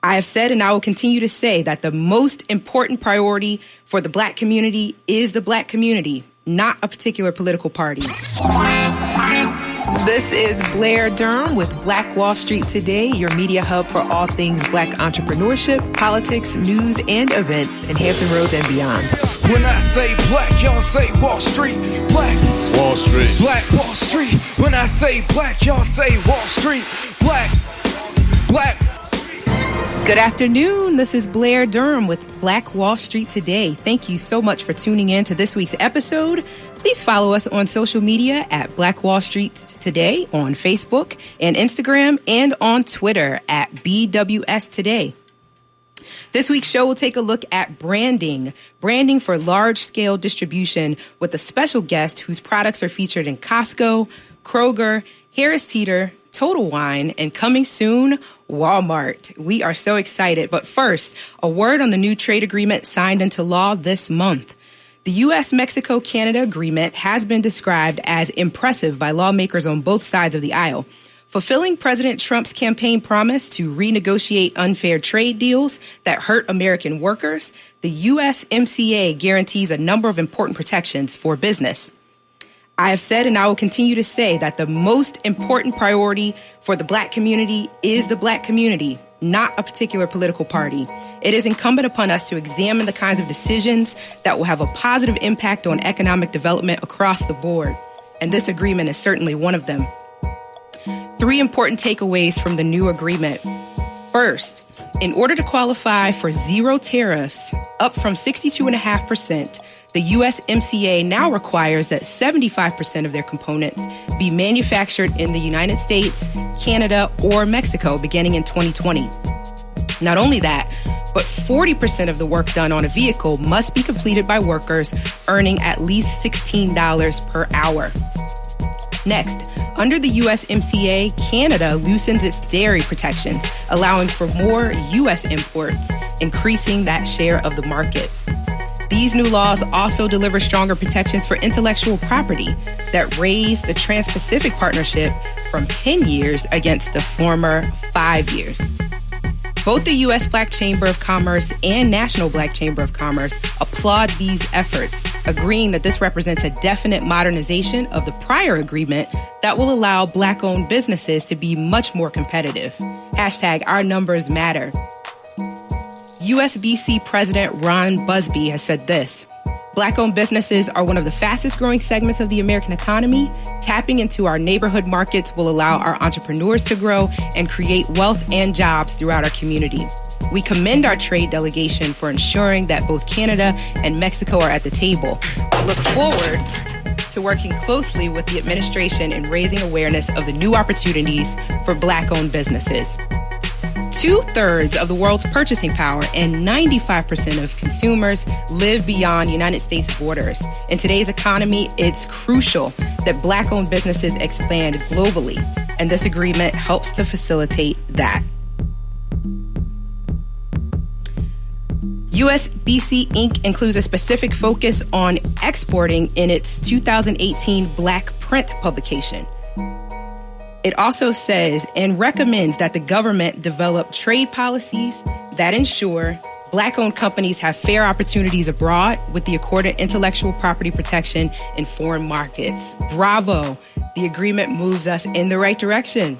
I have said and I will continue to say that the most important priority for the Black community is the Black community, not a particular political party. This is Blair Durham with Black Wall Street Today, your media hub for all things Black entrepreneurship, politics, news, and events in Hampton Roads and beyond. When I say black, y'all say Wall Street. Black Wall Street. Black Wall Street. When I say black, y'all say Wall Street. Black. Good afternoon. This is Blair Durham with Black Wall Street Today. Thank you so much for tuning in to this week's episode. Please follow us on social media at Black Wall Street Today on Facebook and Instagram, and on Twitter at BWS Today. This week's show will take a look at branding for large-scale distribution with a special guest whose products are featured in Costco, Kroger, Harris Teeter, Total Wine, and coming soon, Walmart. We are so excited. But first, a word on the new trade agreement signed into law this month. The US-Mexico-Canada agreement has been described as impressive by lawmakers on both sides of the aisle, fulfilling President Trump's campaign promise to renegotiate unfair trade deals that hurt American workers. The USMCA guarantees a number of important protections for business. I have said and I will continue to say that the most important priority for the Black community is the Black community, not a particular political party. It is incumbent upon us to examine the kinds of decisions that will have a positive impact on economic development across the board. And this agreement is certainly one of them. 3 important takeaways from the new agreement. First, in order to qualify for zero tariffs, up from 62.5%, the USMCA now requires that 75% of their components be manufactured in the United States, Canada, or Mexico beginning in 2020. Not only that, but 40% of the work done on a vehicle must be completed by workers earning at least $16 per hour. Next, under the USMCA, Canada loosens its dairy protections, allowing for more U.S. imports, increasing that share of the market. These new laws also deliver stronger protections for intellectual property that raise the Trans-Pacific Partnership from 10 years against the former 5 years. Both the U.S. Black Chamber of Commerce and National Black Chamber of Commerce applaud these efforts, agreeing that this represents a definite modernization of the prior agreement that will allow Black-owned businesses to be much more competitive. Hashtag Our Numbers Matter. USBC President Ron Busby has said this: Black-owned businesses are one of the fastest growing segments of the American economy. Tapping into our neighborhood markets will allow our entrepreneurs to grow and create wealth and jobs throughout our community. We commend our trade delegation for ensuring that both Canada and Mexico are at the table. We look forward to working closely with the administration in raising awareness of the new opportunities for Black-owned businesses. 2/3 of the world's purchasing power and 95% of consumers live beyond United States borders. In today's economy, it's crucial that Black-owned businesses expand globally, and this agreement helps to facilitate that. USBC Inc. includes a specific focus on exporting in its 2018 Black Print publication. It also says and recommends that the government develop trade policies that ensure Black-owned companies have fair opportunities abroad with the accorded intellectual property protection in foreign markets. Bravo! The agreement moves us in the right direction.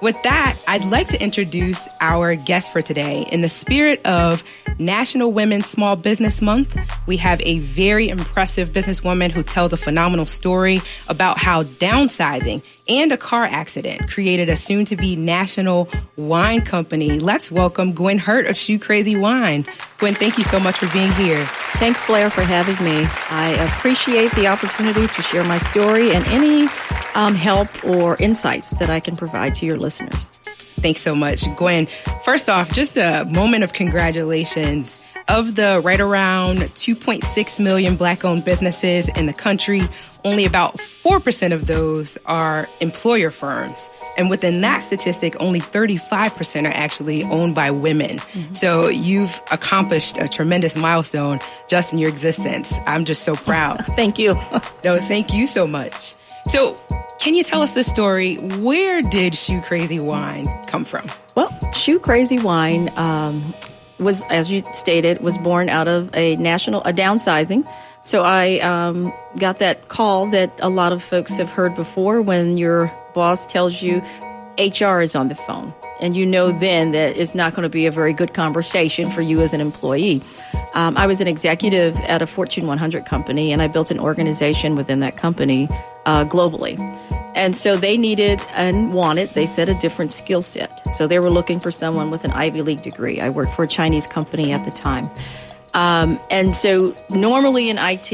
With that, I'd like to introduce our guest for today. In the spirit of National Women's Small Business Month, we have a very impressive businesswoman who tells a phenomenal story about how downsizing and a car accident created a soon-to-be national wine company. Let's welcome Gwen Hurt of Shoe Crazy Wine. Gwen, thank you so much for being here. Thanks, Blair, for having me. I appreciate the opportunity to share my story and any help or insights that I can provide to your listeners. Thanks so much, Gwen. First off, just a moment of congratulations. Of the right around 2.6 million Black-owned businesses in the country, only about 4% of those are employer firms. And within that statistic, only 35% are actually owned by women. Mm-hmm. So you've accomplished a tremendous milestone just in your existence. I'm just so proud. Thank you. No, thank you so much. So can you tell us this story? Where did Shoe Crazy Wine come from? Well, Shoe Crazy Wine was, as you stated, was born out of a downsizing. So I got that call that a lot of folks have heard before when your boss tells you HR is on the phone. And you know then that it's not going to be a very good conversation for you as an employee. I was an executive at a Fortune 100 company, and I built an organization within that company globally. And so they needed and wanted, they said, a different skill set. So they were looking for someone with an Ivy League degree. I worked for a Chinese company at the time. And so normally in IT,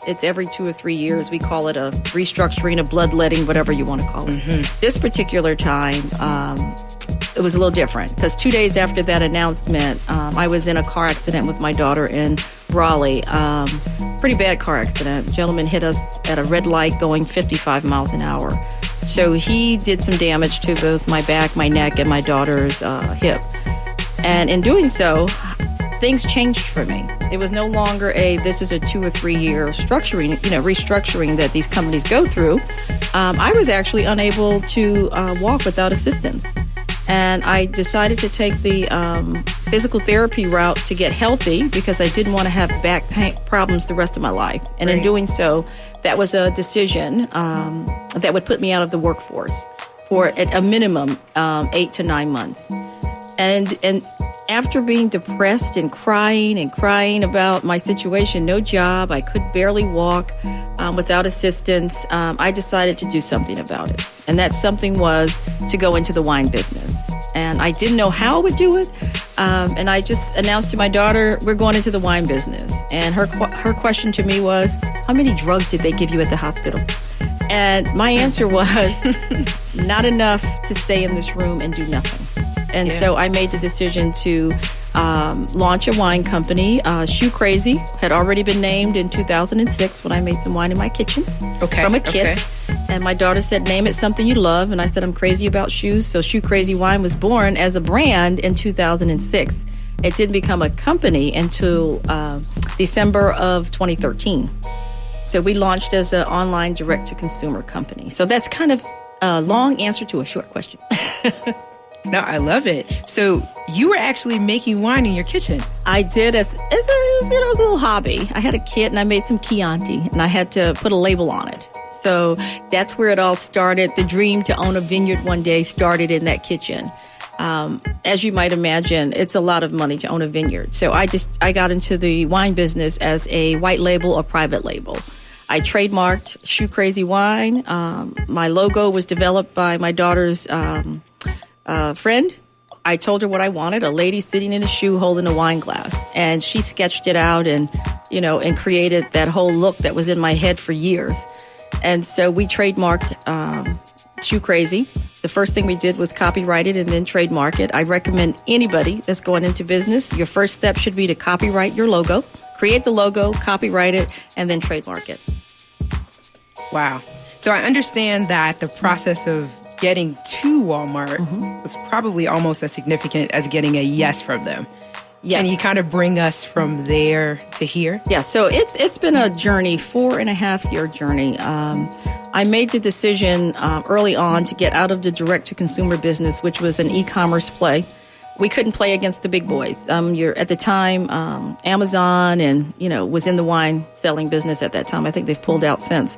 it's every 2 or 3 years. We call it a restructuring, a bloodletting, whatever you want to call it. Mm-hmm. This particular time, it was a little different because 2 days after that announcement, I was in a car accident with my daughter in Raleigh. Pretty bad car accident. A gentleman hit us at a red light going 55 miles an hour. So he did some damage to both my back, my neck, and my daughter's hip. And in doing so, things changed for me. It was no longer this is a 2 or 3 year restructuring that these companies go through. I was actually unable to walk without assistance. And I decided to take the physical therapy route to get healthy because I didn't want to have back pain problems the rest of my life. And in doing so, that was a decision that would put me out of the workforce for at a minimum 8 to 9 months. And after being depressed and crying about my situation, no job, I could barely walk without assistance, I decided to do something about it. And that something was to go into the wine business. And I didn't know how I would do it. And I just announced to my daughter, we're going into the wine business. And her question to me was, how many drugs did they give you at the hospital? And my answer was, not enough to stay in this room and do nothing. And so I made the decision to launch a wine company. Shoe Crazy had already been named in 2006 when I made some wine in my kitchen from a kit. Okay. And my daughter said, name it something you love. And I said, I'm crazy about shoes. So Shoe Crazy Wine was born as a brand in 2006. It didn't become a company until December of 2013. So we launched as an online direct-to-consumer company. So that's kind of a long answer to a short question. No, I love it. So you were actually making wine in your kitchen. I did as a little hobby. I had a kit and I made some Chianti and I had to put a label on it. So that's where it all started. The dream to own a vineyard one day started in that kitchen. As you might imagine, it's a lot of money to own a vineyard. So I got into the wine business as a white label or private label. I trademarked Shoe Crazy Wine. My logo was developed by my daughter's friend. I told her what I wanted, a lady sitting in a shoe holding a wine glass. And she sketched it out and created that whole look that was in my head for years. And so we trademarked Shoe Crazy. The first thing we did was copyright it and then trademark it. I recommend anybody that's going into business, your first step should be to copyright your logo, create the logo, copyright it, and then trademark it. Wow. So I understand that the process of getting to Walmart was probably almost as significant as getting a yes from them. Yes. Can you kind of bring us from there to here? Yeah, so it's been a journey, 4.5-year journey. I made the decision early on to get out of the direct-to-consumer business, which was an e-commerce play. We couldn't play against the big boys. At the time, Amazon and was in the wine selling business at that time. I think they've pulled out since.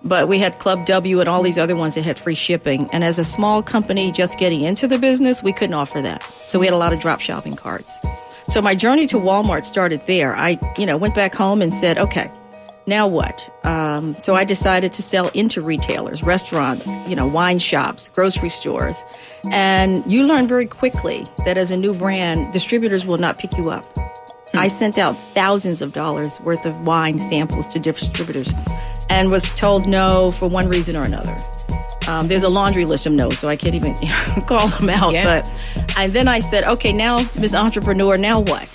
But we had Club W and all these other ones that had free shipping. And as a small company just getting into the business, we couldn't offer that. So we had a lot of drop shopping carts. So my journey to Walmart started there. I, went back home and said, okay, now what? So I decided to sell into retailers, restaurants, wine shops, grocery stores. And you learn very quickly that as a new brand, distributors will not pick you up. I sent out thousands of dollars worth of wine samples to distributors and was told no for one reason or another. There's a laundry list of no's, so I can't even call them out. Yeah. And then I said, okay, now, Ms. Entrepreneur, now what?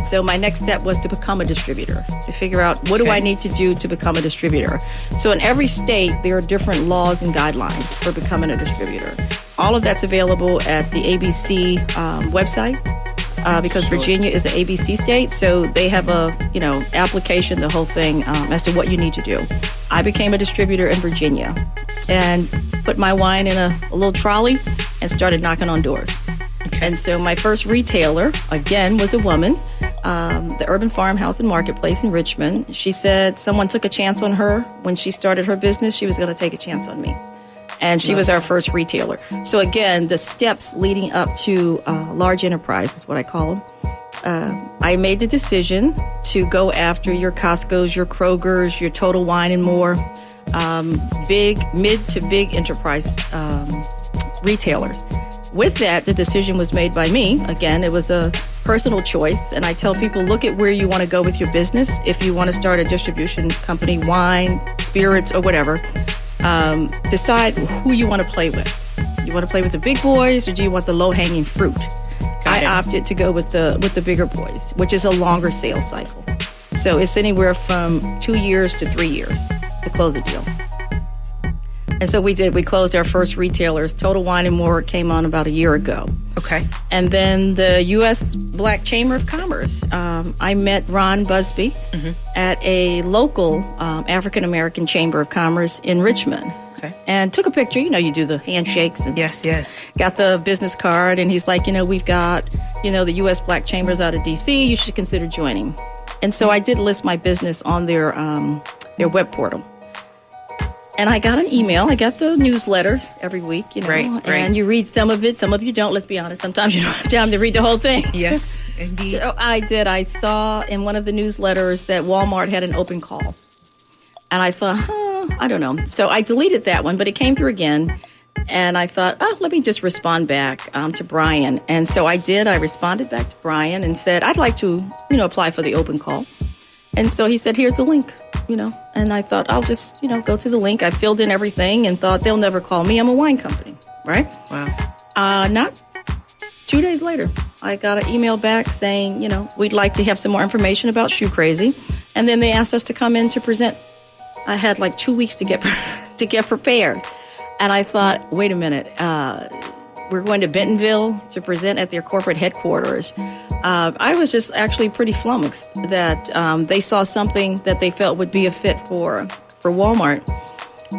So my next step was to become a distributor, to figure out what do I need to do to become a distributor. So in every state, there are different laws and guidelines for becoming a distributor. All of that's available at the ABC website. because Virginia is an ABC state, so they have a application, the whole thing as to what you need to do. I became a distributor in Virginia and put my wine in a little trolley and started knocking on doors. Okay. And so my first retailer, again, was a woman, the Urban Farmhouse and Marketplace in Richmond. She said someone took a chance on her when she started her business. She was going to take a chance on me. And she was our first retailer. So again, the steps leading up to large enterprise is what I call them. I made the decision to go after your Costco's, your Kroger's, your Total Wine and More, mid to big enterprise retailers. With that, the decision was made by me. Again, it was a personal choice. And I tell people, look at where you want to go with your business. If you want to start a distribution company, wine, spirits, or whatever, decide who you want to play with. You want to play with the big boys, or do you want the low-hanging fruit? I opted to go with the bigger boys, which is a longer sales cycle. So it's anywhere from 2 years to 3 years to close a deal. And so we did. We closed our first retailers. Total Wine and More came on about a year ago. Okay. And then the U.S. Black Chamber of Commerce. I met Ron Busby at a local African-American Chamber of Commerce in Richmond. Okay. And took a picture. You do the handshakes. And yes. Got the business card. And he's like, we've got, the U.S. Black Chambers out of D.C. You should consider joining. And so I did list my business on their web portal. And I got an email. I got the newsletters every week, Right. And you read some of it, some of you don't. Let's be honest. Sometimes you don't have time to read the whole thing. Yes, indeed. So I did. I saw in one of the newsletters that Walmart had an open call. And I thought, I don't know. So I deleted that one, but it came through again. And I thought, let me just respond back to Brian. And so I did. I responded back to Brian and said, I'd like to, apply for the open call. And so he said, here's the link, and I thought I'll just, go to the link. I filled in everything and thought they'll never call me. I'm a wine company, right? Wow. Not 2 days later, I got an email back saying, we'd like to have some more information about Shoe Crazy. And then they asked us to come in to present. I had like 2 weeks to get prepared. And I thought, wait a minute, we're going to Bentonville to present at their corporate headquarters. I was just actually pretty flummoxed that they saw something that they felt would be a fit for Walmart.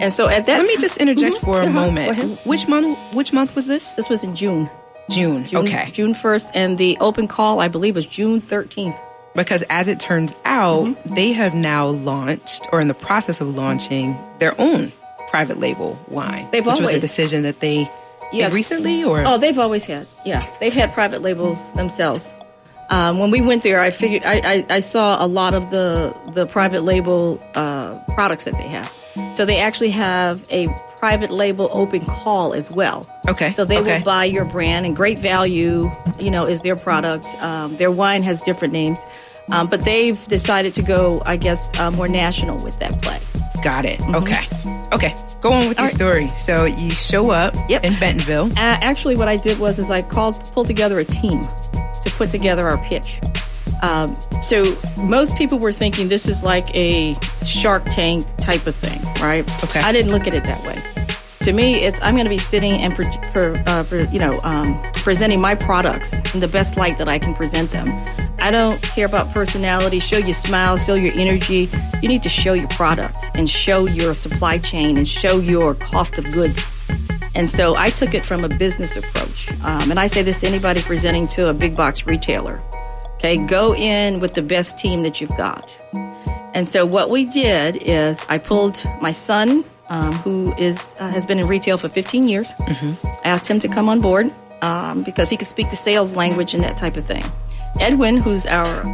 And so at that Let me just interject for a moment. Go ahead. Which month was this? This was in June. June. Okay. June 1st, and the open call, I believe, was June 13th. Because as it turns out, they have now launched, or in the process of launching, their own private label wine. Which was a decision that they made recently, or? Oh, they've always had. Yeah, they've had private labels themselves. When we went there, I figured I saw a lot of the private label products that they have. So they actually have a private label open call as well. Okay. So they will buy your brand, and Great Value, is their product. Their wine has different names, but they've decided to go, I guess, more national with that play. Got it. Okay. Go on with your story. So you show up in Bentonville. Actually, what I did was I pulled together a team to put together our pitch. So most people were thinking this is like a Shark Tank type of thing, right? Okay. I didn't look at it that way. To me, I'm going to be sitting and presenting my products in the best light that I can present them. I don't care about personality. Show your smile, show your energy. You need to show your product and show your supply chain and show your cost of goods. And so I took it from a business approach. And I say this to anybody presenting to a big box retailer. Okay, go in with the best team that you've got. And so what we did is I pulled my son, who has been in retail for 15 years. Asked him to come on board because he could speak the sales language and that type of thing. Edwin, who's our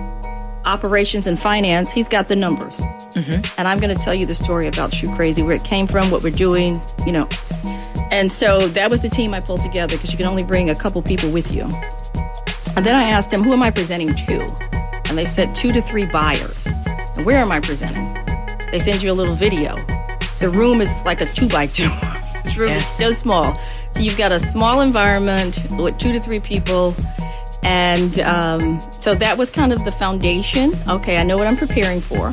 operations and finance, he's got the numbers. And I'm going to tell you the story about Shoe Crazy, where it came from, what we're doing, And so that was the team I pulled together, because you can only bring a couple people with you. And then I asked them, who am I presenting to? And they said 2 to 3 buyers. And where am I presenting? They send you a little video. The room is like a 2x2. This room is so small. So you've got a small environment with 2 to 3 people. And so that was kind of the foundation. Okay, I know what I'm preparing for.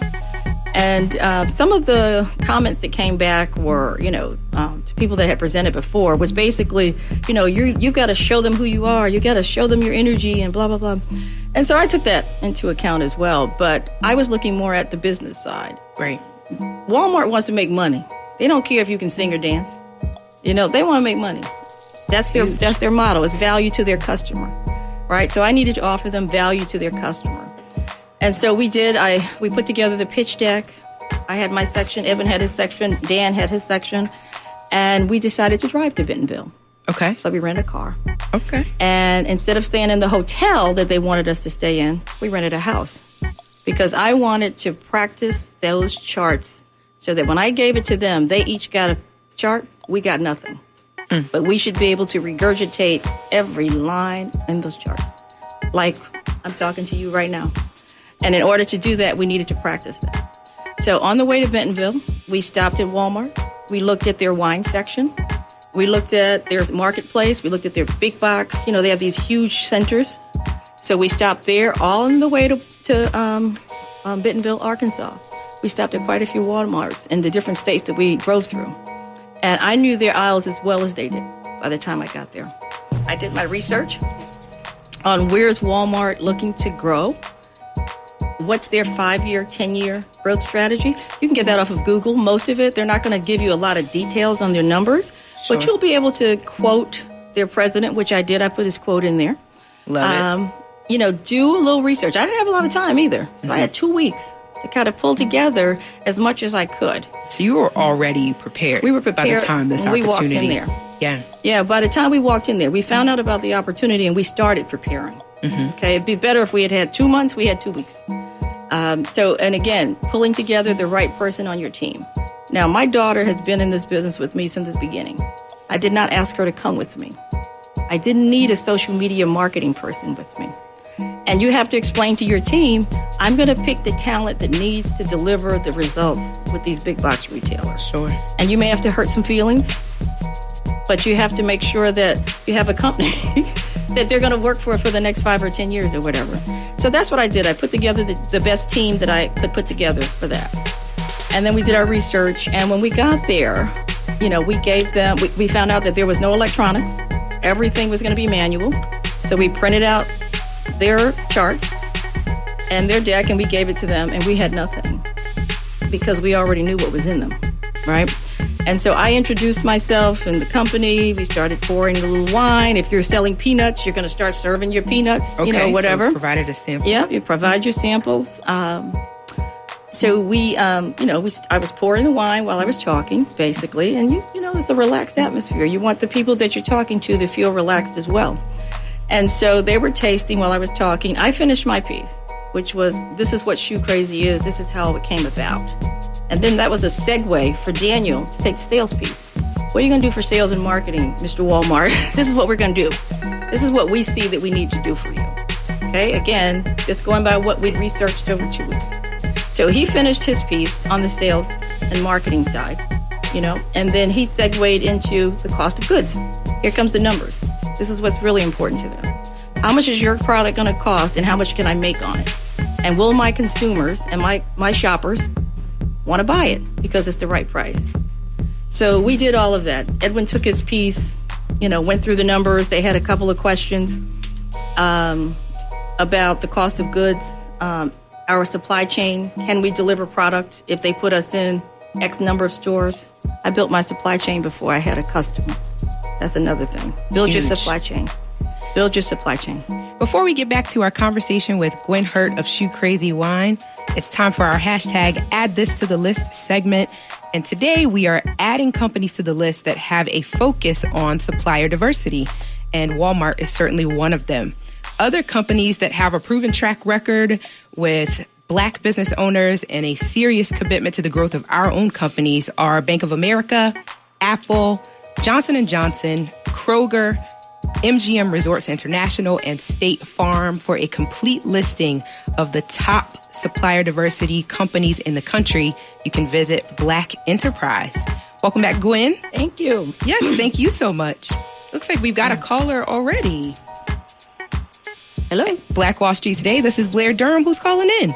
And some of the comments that came back were, to people that had presented before, was basically, you've got to show them who you are. You got to show them your energy and blah, blah, blah. And so I took that into account as well. But I was looking more at the business side. Right. Walmart wants to make money. They don't care if you can sing or dance. They want to make money. That's their motto, is value to their customer. Right? So I needed to offer them value to their customer. And so we did. We put together the pitch deck. I had my section. Evan had his section. Dan had his section. And we decided to drive to Bentonville. Okay. So we rented a car. Okay. And instead of staying in the hotel that they wanted us to stay in, we rented a house. Because I wanted to practice those charts so that when I gave it to them, they each got a chart. We got nothing. But we should be able to regurgitate every line in those charts. Like I'm talking to you right now. And in order to do that, we needed to practice that. So on the way to Bentonville, we stopped at Walmart. We looked at their wine section. We looked at their marketplace. We looked at their big box. They have these huge centers. So we stopped there all on the way to Bentonville, Arkansas. We stopped at quite a few Walmarts in the different states that we drove through. And I knew their aisles as well as they did by the time I got there. I did my research on where's Walmart looking to grow. What's their 5-year, 10-year growth strategy? You can get that off of Google. Most of it, they're not going to give you a lot of details on their numbers, but you'll be able to quote their president, which I did. I put his quote in there. Love it. Do a little research. I didn't have a lot of time either, so I had 2 weeks to kind of pull together as much as I could. So you were already prepared. We were prepared by the time this opportunity. We walked in there. Yeah. Yeah, by the time we walked in there, we found out about the opportunity and we started preparing. Okay, it'd be better if we had 2 months. We had 2 weeks. And again, pulling together the right person on your team. Now, my daughter has been in this business with me since the beginning. I did not ask her to come with me. I didn't need a social media marketing person with me. And you have to explain to your team, I'm going to pick the talent that needs to deliver the results with these big box retailers. Sure. And you may have to hurt some feelings, but you have to make sure that you have a company that they're going to work for the next 5 or 10 years or whatever. So that's what I did. I put together the best team that I could put together for that. And then we did our research. And when we got there, we gave them, we found out that there was no electronics. Everything was going to be manual. So we printed out their charts and their deck and we gave it to them and we had nothing because we already knew what was in them, right? And so I introduced myself and the company. We started pouring a little wine. If you're selling peanuts, you're going to start serving your peanuts, whatever. So provided a sample. Yeah, you provide your samples. So I was pouring the wine while I was talking, basically. And, it's a relaxed atmosphere. You want the people that you're talking to feel relaxed as well. And so they were tasting while I was talking. I finished my piece, which was, this is what Shoe Crazy is. This is how it came about. And then that was a segue for Daniel to take the sales piece. What are you going to do for sales and marketing, Mr. Walmart? This is what we're going to do. This is what we see that we need to do for you. Okay, again, just going by what we'd researched over 2 weeks. So he finished his piece on the sales and marketing side, and then he segued into the cost of goods. Here comes the numbers. This is what's really important to them. How much is your product going to cost and how much can I make on it? And will my consumers and my shoppers want to buy it because it's the right price? So we did all of that. Edwin took his piece, went through the numbers. They had a couple of questions about the cost of goods, our supply chain. Can we deliver product if they put us in X number of stores? I built my supply chain before I had a customer. That's another thing. Build your supply chain. Build your supply chain. Before we get back to our conversation with Gwen Hurt of Shoe Crazy Wine, it's time for our hashtag Add This to the List segment. And today we are adding companies to the list that have a focus on supplier diversity. And Walmart is certainly one of them. Other companies that have a proven track record with Black business owners and a serious commitment to the growth of our own companies are Bank of America, Apple, Johnson & Johnson, Kroger, MGM Resorts International, and State Farm. For a complete listing of the top supplier diversity companies in the country, you can visit Black Enterprise. Welcome back, Gwen. Thank you. Yes, thank you so much. Looks like we've got a caller already. Hello. Black Wall Street Today. This is Blair Durham. Who's calling in?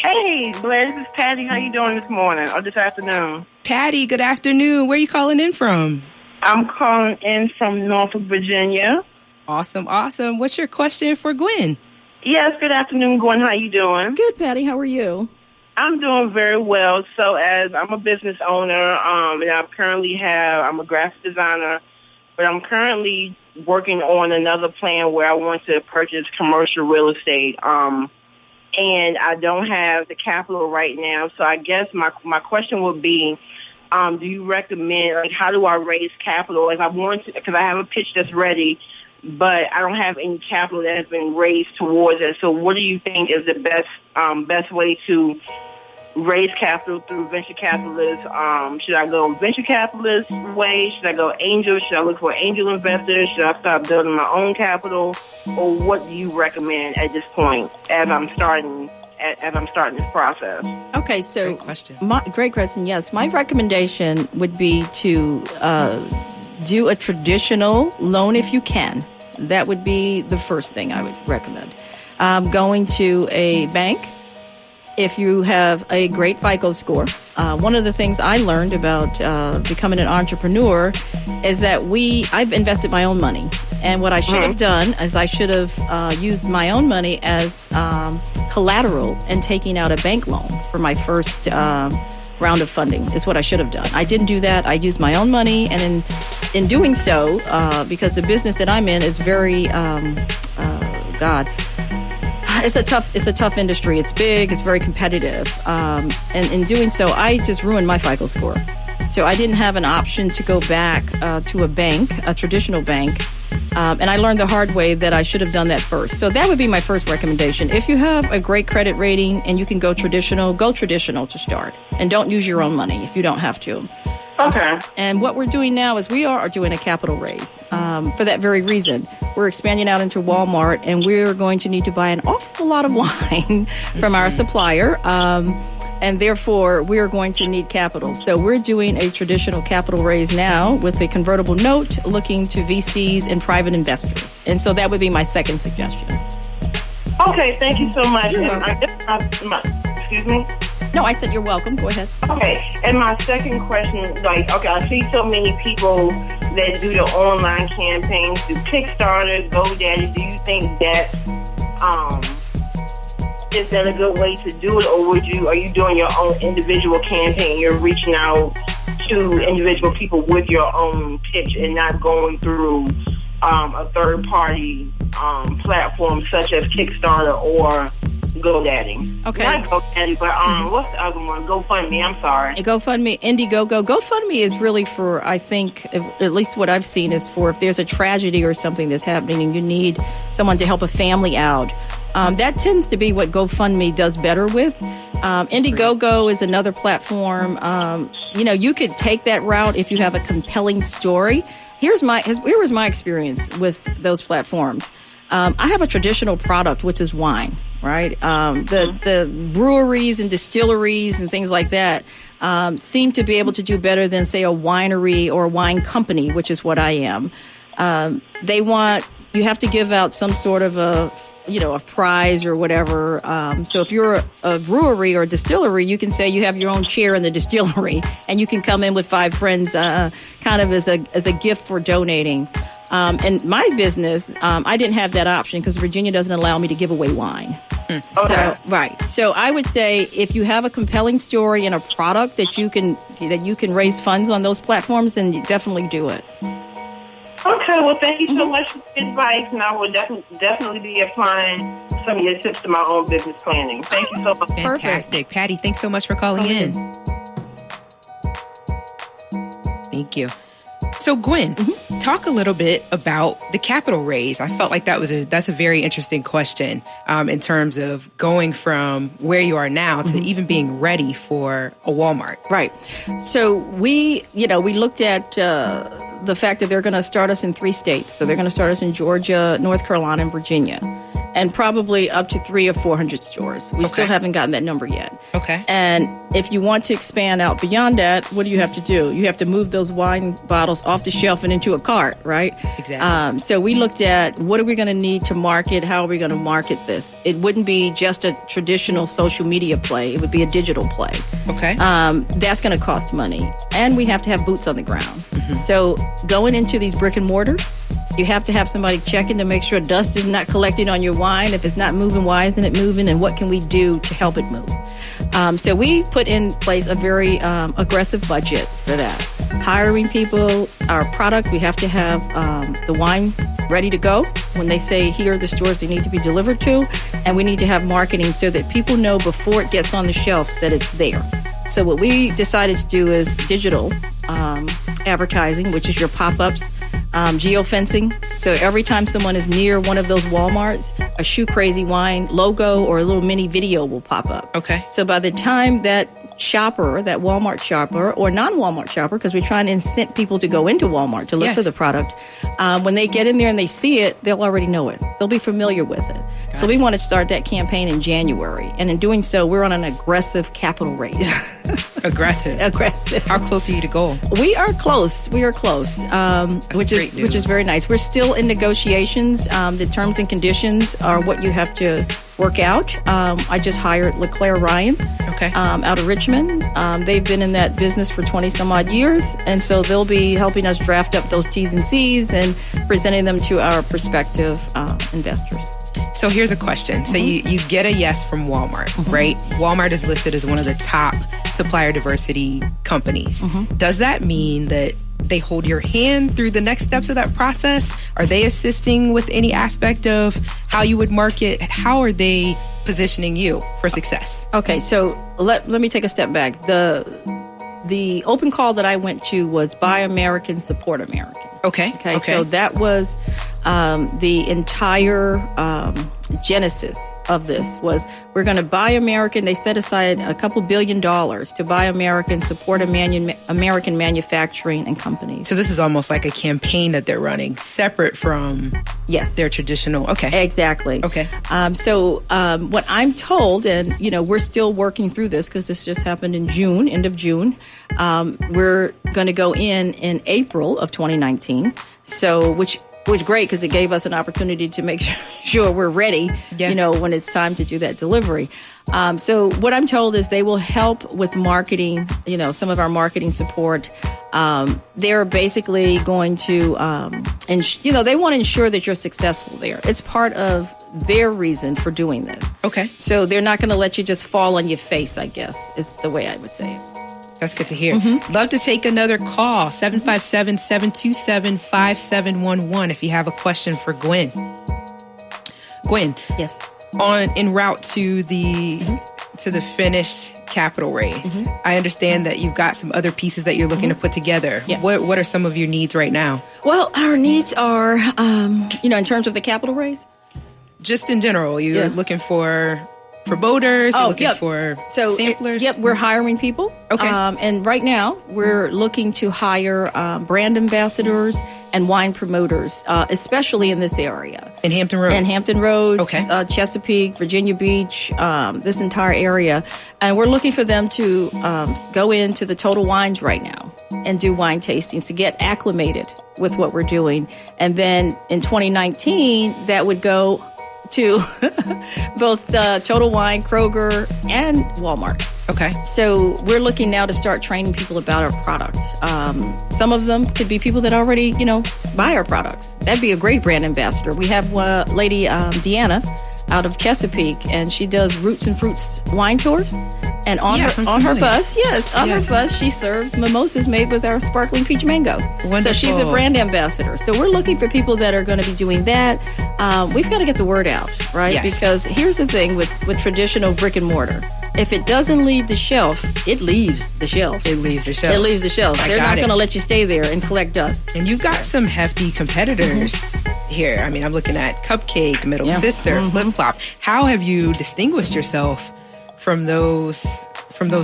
Hey, Blair, this is Patty. How you doing this morning or this afternoon? Patty, good afternoon. Where are you calling in from? I'm calling in from Norfolk, Virginia. Awesome. What's your question for Gwen? Yes, good afternoon, Gwen. How you doing? Good, Patty. How are you? I'm doing very well. So as I'm a business owner, and I'm a graphic designer, but I'm currently working on another plan where I want to purchase commercial real estate. And I don't have the capital right now. So I guess my question would be, do you recommend, like, how do I raise capital? Like, I want to, because I have a pitch that's ready, but I don't have any capital that has been raised towards it. So what do you think is the best way to raise capital through venture capitalists? Should I go venture capitalist way? Should I go angel? Should I look for angel investors? Should I start building my own capital? Or what do you recommend at this point as I'm starting this process? Okay, so great question. Yes, my recommendation would be to do a traditional loan if you can. That would be the first thing I would recommend. Going to a bank if you have a great FICO score. One of the things I learned about becoming an entrepreneur is that I've invested my own money. And what I should have done is I should have used my own money as collateral and taking out a bank loan for my first round of funding is what I should have done. I didn't do that. I used my own money. And in doing so, because the business that I'm in is very, it's a tough industry. It's big. It's very competitive. And in doing so, I just ruined my FICO score. So I didn't have an option to go back to a bank, a traditional bank. And I learned the hard way that I should have done that first. So that would be my first recommendation. If you have a great credit rating and you can go traditional to start. And don't use your own money if you don't have to. Okay. And what we're doing now is we are doing a capital raise for that very reason. We're expanding out into Walmart, and we're going to need to buy an awful lot of wine from our supplier. And therefore, we're going to need capital. So we're doing a traditional capital raise now with a convertible note looking to VCs and private investors. And so that would be my second suggestion. Okay, thank you so much. You're welcome. Excuse me? No, I said you're welcome. Go ahead. Okay, and my second question, I see so many people that do the online campaigns, do Kickstarter, GoDaddy. Do you think that is that a good way to do it, or are you doing your own individual campaign? You're reaching out to individual people with your own pitch and not going through a third-party platform such as Kickstarter or GoDaddy. Okay. Not GoDaddy, but what's the other one? GoFundMe. I'm sorry. GoFundMe, Indiegogo. GoFundMe is really for, I think, at least what I've seen is for if there's a tragedy or something that's happening and you need someone to help a family out. That tends to be what GoFundMe does better with. Indiegogo is another platform. You could take that route if you have a compelling story. Here was my experience with those platforms. I have a traditional product, which is wine, right? The breweries and distilleries and things like that seem to be able to do better than, say, a winery or a wine company, which is what I am. You have to give out some sort of a prize or whatever. So if you're a brewery or a distillery, you can say you have your own chair in the distillery and you can come in with 5 friends, kind of as a gift for donating. In my business, I didn't have that option because Virginia doesn't allow me to give away wine. Okay. So I would say if you have a compelling story and a product that you can raise funds on those platforms, then you definitely do it. Okay, well, thank you so much for the advice, and I will definitely be applying some of your tips to my own business planning. Thank you so much. Fantastic. Perfect. Patty, thanks so much for calling in. Thank you. So, Gwen, talk a little bit about the capital raise. I felt like that's a very interesting question in terms of going from where you are now to even being ready for a Walmart. Right. So we looked at the fact that they're going to start us in 3 states. So they're going to start us in Georgia, North Carolina, and Virginia. and probably up to 300 or 400 stores. We still haven't gotten that number yet. Okay. And if you want to expand out beyond that, what do you have to do? You have to move those wine bottles off the shelf and into a cart, right? Exactly. So we looked at what are we going to need to market? How are we going to market this? It wouldn't be just a traditional social media play. It would be a digital play. Okay. That's going to cost money. And we have to have boots on the ground. So going into these brick and mortars, you have to have somebody checking to make sure dust is not collecting on your wine. If it's not moving, why isn't it moving? And what can we do to help it move? So we put in place a very aggressive budget for that. Hiring people, our product, we have to have the wine ready to go when they say here are the stores they need to be delivered to. And we need to have marketing so that people know before it gets on the shelf that it's there. So what we decided to do is digital advertising, which is your pop-ups, geofencing. So every time someone is near one of those Walmarts, a Shoe Crazy Wine logo or a little mini video will pop up. Okay. So by the time that shopper, that Walmart shopper or non-Walmart shopper, because we're trying to incent people to go into Walmart to look for the product, when they get in there and they see it, they'll already know it. They'll be familiar with it. So we want to start that campaign in January. And in doing so, we're on an aggressive capital raise. Aggressive. How close are you to goal? We are close. Which is very nice. We're still in negotiations. The terms and conditions are what you have to work out. I just hired LeClaire Ryan out of Richmond. They've been in that business for 20 some odd years. And so they'll be helping us draft up those T's and C's and presenting them to our prospective investors. So here's a question. So you get a yes from Walmart, right? Walmart is listed as one of the top supplier diversity companies. Does that mean that they hold your hand through the next steps of that process? Are they assisting with any aspect of how you would market? How are they positioning you for success? Okay, so let me take a step back. The open call that I went to was Buy American, Support American. Okay. So that was the entire genesis of this was we're going to buy American. They set aside a couple $2 billion to buy American, support American manufacturing and companies. So this is almost like a campaign that they're running separate from their traditional. Okay. Exactly. Okay. So what I'm told, and we're still working through this because this just happened in June, end of June. We're going to go in April of 2019. So which was great because it gave us an opportunity to make sure we're ready, when it's time to do that delivery. So what I'm told is they will help with marketing, some of our marketing support. They're basically going to, they want to ensure that you're successful there. It's part of their reason for doing this. Okay. So they're not going to let you just fall on your face, I guess, is the way I would say it. That's good to hear. Love to take another call, 757-727-5711 if you have a question for Gwen. Gwen. Yes. En route to the finished capital raise. I understand that you've got some other pieces that you're looking to put together. Yeah. What are some of your needs right now? Well, our needs are, in terms of the capital raise? Just in general, you're looking for promoters, you're looking for samplers? We're hiring people. Okay. And right now, we're looking to hire brand ambassadors and wine promoters, especially in this area. In Hampton Roads? Okay. Chesapeake, Virginia Beach, this entire area. And we're looking for them to go into the Total Wines right now and do wine tastings to get acclimated with what we're doing. And then in 2019, that would go to both Total Wine, Kroger, and Walmart. Okay. So we're looking now to start training people about our product. Some of them could be people that already, buy our products. That'd be a great brand ambassador. We have lady Deanna out of Chesapeake, and she does Roots and Fruits wine tours. And on her bus, her bus, she serves mimosas made with our sparkling peach mango. Wonderful. So she's a brand ambassador. So we're looking for people that are going to be doing that. We've got to get the word out, right? Yes. Because here's the thing with traditional brick and mortar. If it doesn't leave the shelf, it leaves the shelf. It leaves the shelf. It leaves the shelf. They're not going to let you stay there and collect dust. And you've got some hefty competitors here. I mean, I'm looking at Cupcake, Middle Sister, Flip Flop. How have you distinguished yourself from those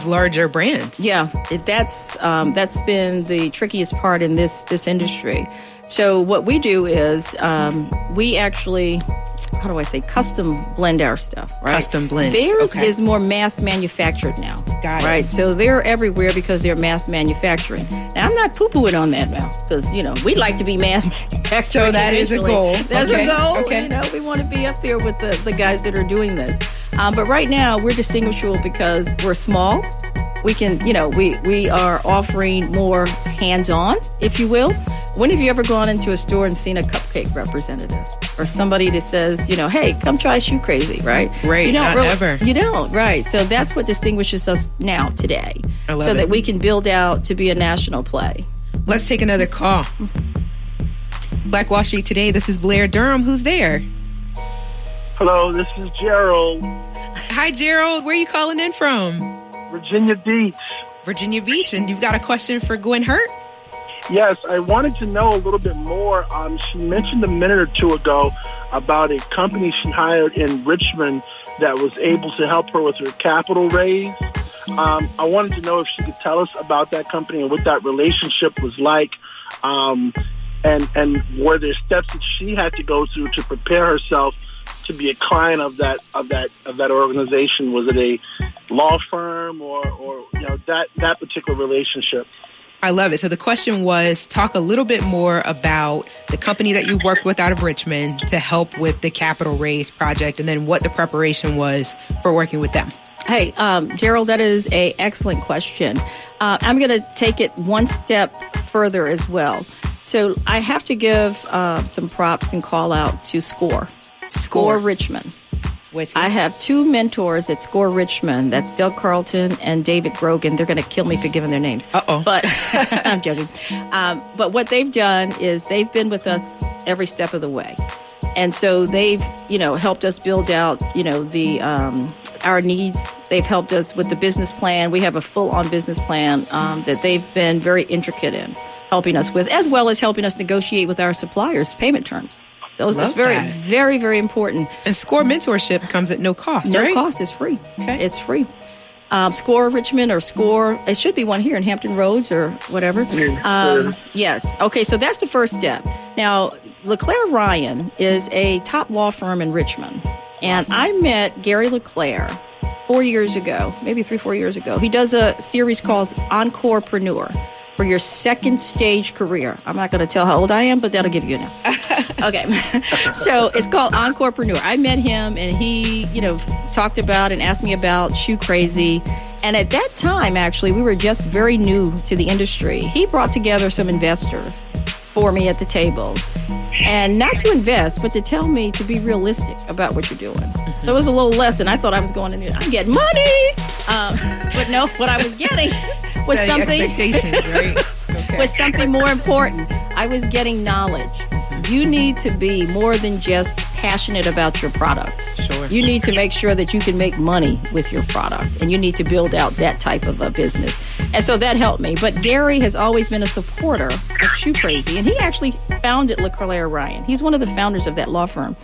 larger brands? Yeah, that's been the trickiest part in this industry. So what we do is we actually how do I say, custom blend our stuff, right? Custom blends. Theirs okay. is more mass manufactured now. Got it. Right? So they're everywhere because they're mass manufacturing. Now, I'm not poo-pooing on that now because, we like to be mass manufacturing. So that is a goal. That's okay. a goal. Okay. We want to be up there with the guys that are doing this. But right now, we're distinguishable because we're small. We can, we are offering more hands-on, if you will. When have you ever gone into a store and seen a cupcake representative or somebody that says, hey, come try Shoe Crazy, right? Right, you don't not ever. You don't, right. So that's what distinguishes us now, today. I love so it. that we can build out to be a national play. Let's take another call. Black Wall Street Today, this is Blair Durham. Who's there? Hello, this is Gerald, Hi, Gerald. Where are you calling in from? Virginia Beach. Virginia Beach, and you've got a question for Gwen Hurt? Yes, I wanted to know a little bit more. She mentioned a minute or two ago about a company she hired in Richmond that was able to help her with her capital raise. I wanted to know if she could tell us about that company and what that relationship was like, and were there steps that she had to go through to prepare herself to be a client of that organization? Was it a law firm or that particular relationship? I love it. So the question was, talk a little bit more about the company that you worked with out of Richmond to help with the capital raise project, and then what the preparation was for working with them. Hey, Gerald, that is an excellent question. I'm going to take it one step further as well. So I have to give some props and call out to SCORE Richmond. I have two mentors at SCORE Richmond. That's Doug Carlton and David Grogan. They're going to kill me for giving their names. Uh-oh. But I'm joking. But what they've done is they've been with us every step of the way. And so they've, helped us build out, our needs. They've helped us with the business plan. We have a full-on business plan that they've been very intricate in helping us with, as well as helping us negotiate with our suppliers' payment terms. That's very, very, very important. And SCORE mentorship comes at no cost, right? No cost. It's free. Okay. It's free. SCORE Richmond or SCORE, it should be one here in Hampton Roads or whatever. Yes. Okay, so that's the first step. Now, LeClaire Ryan is a top law firm in Richmond. And I met Gary LeClaire 4 years ago, maybe 3-4 years ago. He does a series called Encorepreneur for your second stage career. I'm not going to tell how old I am, but that'll give you enough. Okay. So it's called Encorepreneur. I met him and he, talked about and asked me about Shoe Crazy. And at that time, actually, we were just very new to the industry. He brought together some investors for me at the table. And not to invest, but to tell me to be realistic about what you're doing. So it was a little less than I thought I was going in there. I'm getting money. But no, what I was getting was something, expectations, right? Okay. was something more important. I was getting knowledge. You need to be more than just passionate about your product. Sure. You need to make sure that you can make money with your product, and you need to build out that type of a business. And so that helped me. But Gary has always been a supporter of Shoe Crazy, and he actually founded LeClaire Ryan. He's one of the founders of that law firm.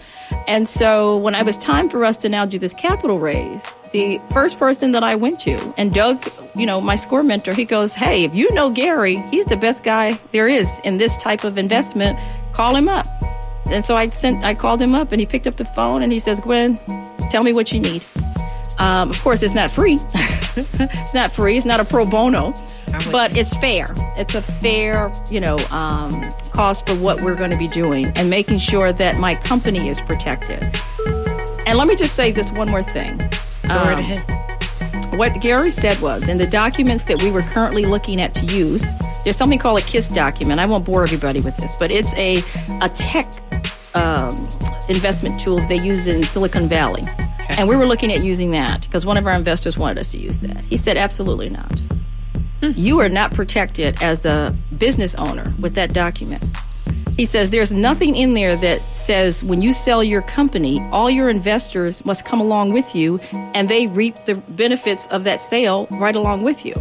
And so when it was time for us to now do this capital raise, the first person that I went to, and Doug, my SCORE mentor, he goes, hey, if you know Gary, he's the best guy there is in this type of investment. Call him up. And so I called him up and he picked up the phone and he says, Gwen, tell me what you need. Of course, it's not free. It's not free. It's not a pro bono, but it's fair. It's a fair, cost for what we're going to be doing and making sure that my company is protected. And let me just say this one more thing. Go right ahead. What Gary said was, in the documents that we were currently looking at to use, there's something called a KISS document. I won't bore everybody with this, but it's a tech investment tool they use in Silicon Valley. Okay. And we were looking at using that because one of our investors wanted us to use that. He said, absolutely not. You are not protected as a business owner with that document. He says there's nothing in there that says when you sell your company, all your investors must come along with you and they reap the benefits of that sale right along with you.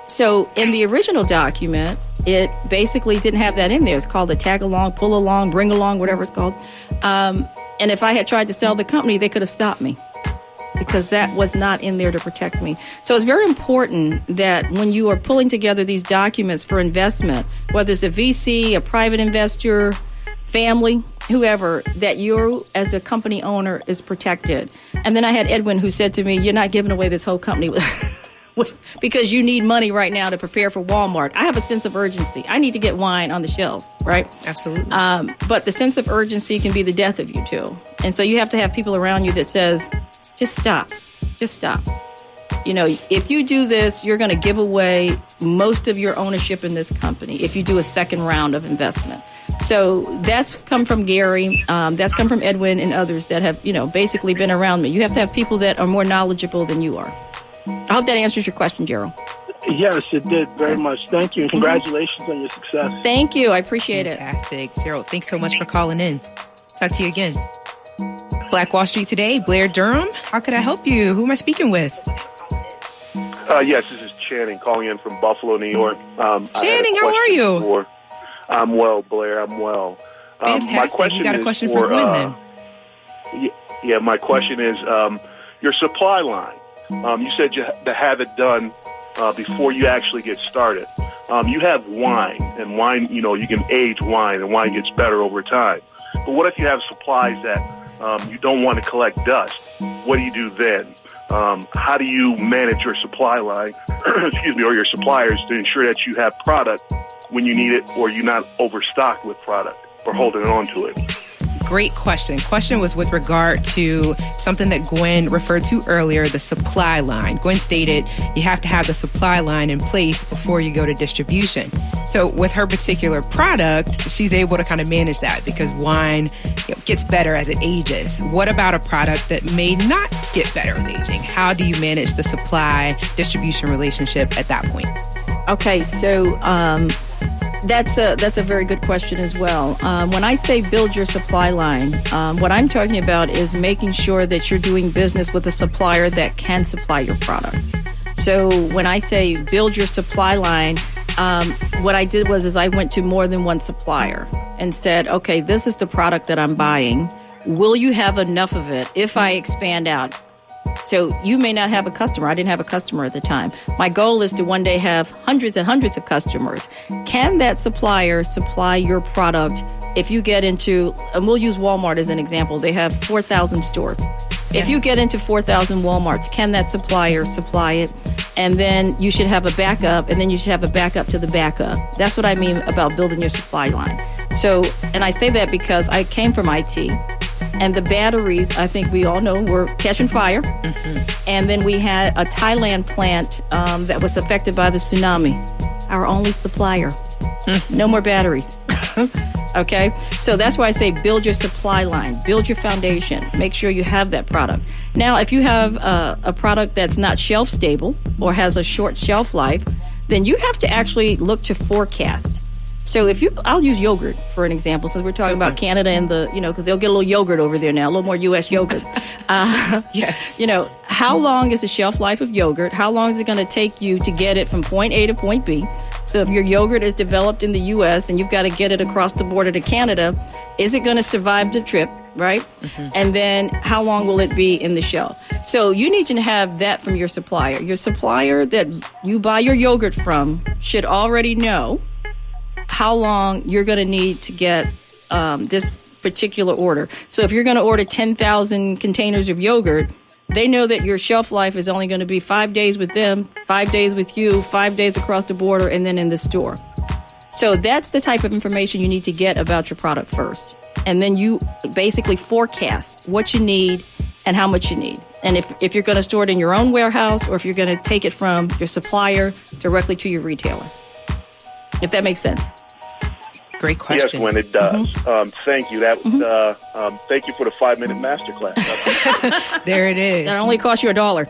So in the original document, it basically didn't have that in there. It's called a tag along, pull along, bring along, whatever it's called. And if I had tried to sell the company, they could have stopped me because that was not in there to protect me. So it's very important that when you are pulling together these documents for investment, whether it's a VC, a private investor, family, whoever, that you as a company owner is protected. And then I had Edwin who said to me, you're not giving away this whole company because you need money right now to prepare for Walmart. I have a sense of urgency. I need to get wine on the shelves, right? Absolutely. But the sense of urgency can be the death of you too. And so you have to have people around you that says, just stop. Just stop. You know, if you do this, you're going to give away most of your ownership in this company if you do a second round of investment. So that's come from Gary. That's come from Edwin and others that have, basically been around me. You have to have people that are more knowledgeable than you are. I hope that answers your question, Gerald. Yes, it did very much. Thank you, and congratulations on your success. Thank you. I appreciate it. Fantastic. Gerald, thanks so much for calling in. Talk to you again. Black Wall Street Today, Blair Durham. How could I help you? Who am I speaking with? Yes, this is Channing calling in from Buffalo, New York. Channing, how are you? I'm well, Blair. I'm well. Fantastic. You got a question for Gwen then? Yeah, my question is your supply line. You said you to have it done before you actually get started. You have wine, and wine, you can age wine, and wine gets better over time. But what if you have supplies that you don't want to collect dust? What do you do then? How do you manage your supply line, or your suppliers to ensure that you have product when you need it, or you're not overstocked with product or holding on to it? Great question. Question was with regard to something that Gwen referred to earlier, the supply line. Gwen stated you have to have the supply line in place before you go to distribution. So with her particular product, she's able to kind of manage that because wine gets better as it ages. What about a product that may not get better with aging? How do you manage the supply distribution relationship at that point? Okay, so that's a very good question as well. When I say build your supply line, what I'm talking about is making sure that you're doing business with a supplier that can supply your product. So when I say build your supply line, what I did was I went to more than one supplier and said, okay, this is the product that I'm buying. Will you have enough of it if I expand out? So you may not have a customer. I didn't have a customer at the time. My goal is to one day have hundreds and hundreds of customers. Can that supplier supply your product if you get into, and we'll use Walmart as an example. They have 4,000 stores. If you get into 4,000 Walmarts, can that supplier supply it? And then you should have a backup, and then you should have a backup to the backup. That's what I mean about building your supply line. So, and I say that because I came from IT. And the batteries, I think we all know, were catching fire. Mm-hmm. And then we had a Thailand plant that was affected by the tsunami. Our only supplier. No more batteries. Okay? So that's why I say build your supply line. Build your foundation. Make sure you have that product. Now, if you have a product that's not shelf stable or has a short shelf life, then you have to actually look to forecast. So I'll use yogurt for an example, since we're talking about Canada and because they'll get a little yogurt over there now, a little more U.S. yogurt. Yes. How long is the shelf life of yogurt? How long is it going to take you to get it from point A to point B? So if your yogurt is developed in the U.S. and you've got to get it across the border to Canada, is it going to survive the trip, right? Mm-hmm. And then how long will it be in the shelf? So you need to have that from your supplier. Your supplier that you buy your yogurt from should already know how long you're going to need to get this particular order. So if you're going to order 10,000 containers of yogurt, they know that your shelf life is only going to be 5 days with them, 5 days with you, 5 days across the border, and then in the store. So that's the type of information you need to get about your product first. And then you basically forecast what you need and how much you need. And if you're going to store it in your own warehouse or if you're going to take it from your supplier directly to your retailer. If that makes sense. Great question. Yes, when it does. Mm-hmm. Thank you. Thank you for the 5-minute masterclass. There it is. That only cost you $1.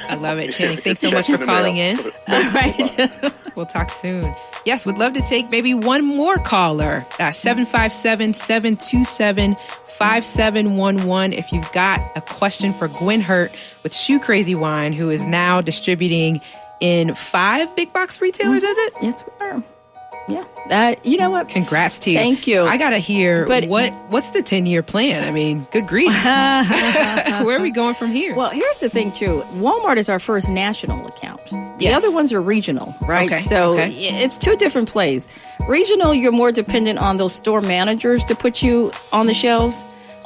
I love it, Channing. Thanks so much for calling in. All right. We'll talk soon. Yes, we'd love to take maybe one more caller. 757-727-5711. If you've got a question for Gwen Hurt with Shoe Crazy Wine, who is now distributing in 5 big box retailers, is it? Yes, we are. Yeah. You know what? Congrats to you. Thank you. I got to hear, But- what's the 10-year plan? I mean, good grief. Where are we going from here? Well, here's the thing, too. Walmart is our first national account. The Yes. other ones are regional, right? Okay, So okay. it's two different plays. Regional, you're more dependent on those store managers to put you on the shelves.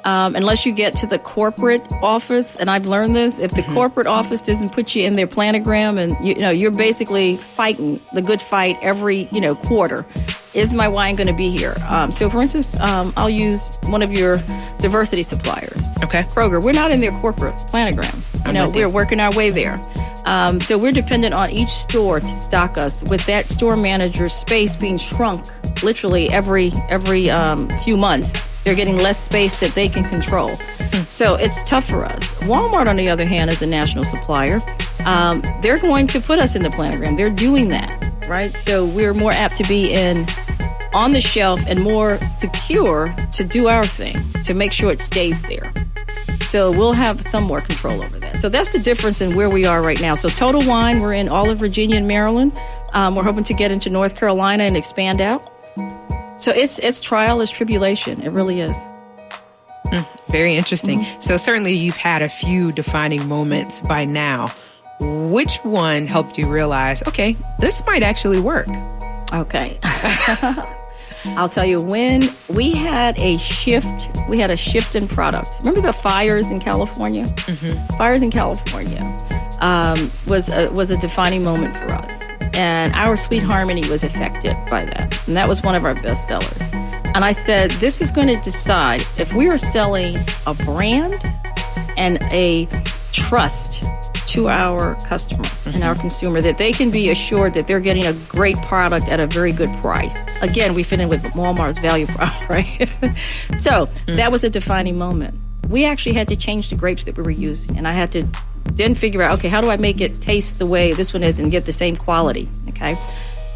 Unless you get to the corporate office, and I've learned this, if the corporate office doesn't put you in their planogram, and you're basically fighting the good fight every quarter. Is my wine going to be here? So, for instance, I'll use one of your diversity suppliers. Okay. Kroger. We're not in their corporate planogram. We're working our way there. So we're dependent on each store to stock us, with that store manager's space being shrunk literally every few months. They're getting less space that they can control. So it's tough for us. Walmart, on the other hand, is a national supplier. They're going to put us in the planogram. They're doing that, right? So we're more apt to be on the shelf and more secure to do our thing, to make sure it stays there. So we'll have some more control over that. So that's the difference in where we are right now. So Total Wine, we're in all of Virginia and Maryland. We're hoping to get into North Carolina and expand out. So it's trial, it's tribulation. It really is. Very interesting. So certainly you've had a few defining moments by now. Which one helped you realize, okay, this might actually work? Okay. I'll tell you, when we had a shift in product. Remember the fires in California? Fires in California was a defining moment for us. And our Sweet Harmony was affected by that. And that was one of our best sellers. And I said, this is going to decide if we are selling a brand and a trust to our customer and our consumer, that they can be assured that they're getting a great product at a very good price. Again, we fit in with Walmart's value prop, right? So that was a defining moment. We actually had to change the grapes that we were using. And I had to then figure out, okay, how do I make it taste the way this one is and get the same quality, okay?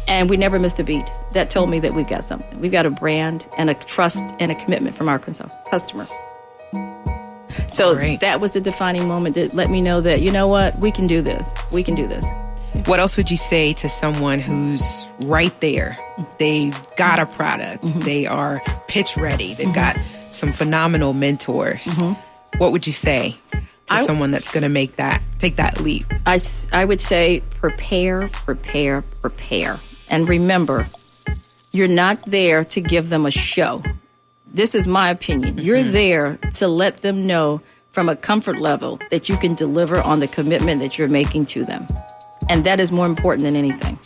And we never missed a beat. That told me that we've got something. We've got a brand and a trust and a commitment from our customer. So that was the defining moment that let me know that, you know what, we can do this. We can do this. What else would you say to someone who's right there? They've got a product. They are pitch ready. They've got some phenomenal mentors. What would you say to someone that's going to take that leap? I would say prepare. And remember, you're not there to give them a show. This is my opinion. You're there to let them know from a comfort level that you can deliver on the commitment that you're making to them. And that is more important than anything.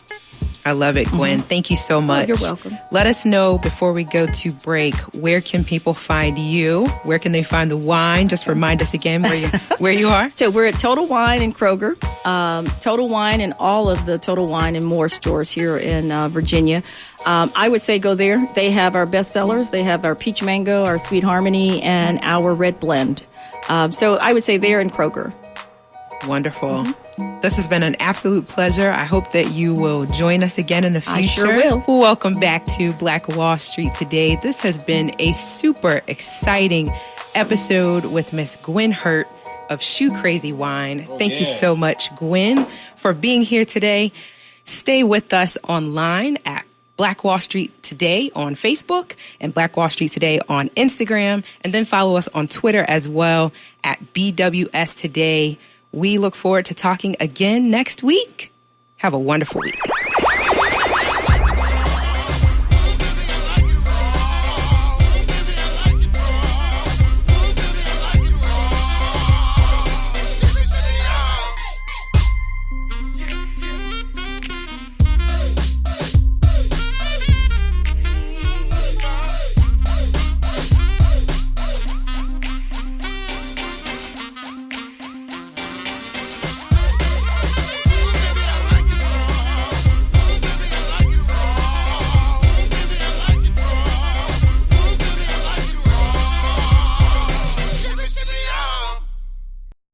I love it, Gwen. Thank you so much. You're welcome. Let us know before we go to break, where can people find you? Where can they find the wine? Just remind us again where you are. So we're at Total Wine in Kroger, Total Wine and all of the Total Wine and more stores here in Virginia. I would say go there. They have our best sellers. They have our Peach Mango, our Sweet Harmony, and our Red Blend. So I would say there in Kroger. Wonderful. This has been an absolute pleasure. I hope that you will join us again in the future. I sure will. Welcome back to Black Wall Street Today. This has been a super exciting episode with Miss Gwen Hurt of Shoe Crazy Wine. Thank you so much, Gwen, for being here today. Stay with us online at Black Wall Street Today on Facebook and Black Wall Street Today on Instagram. And then follow us on Twitter as well at BWS Today. We look forward to talking again next week. Have a wonderful week.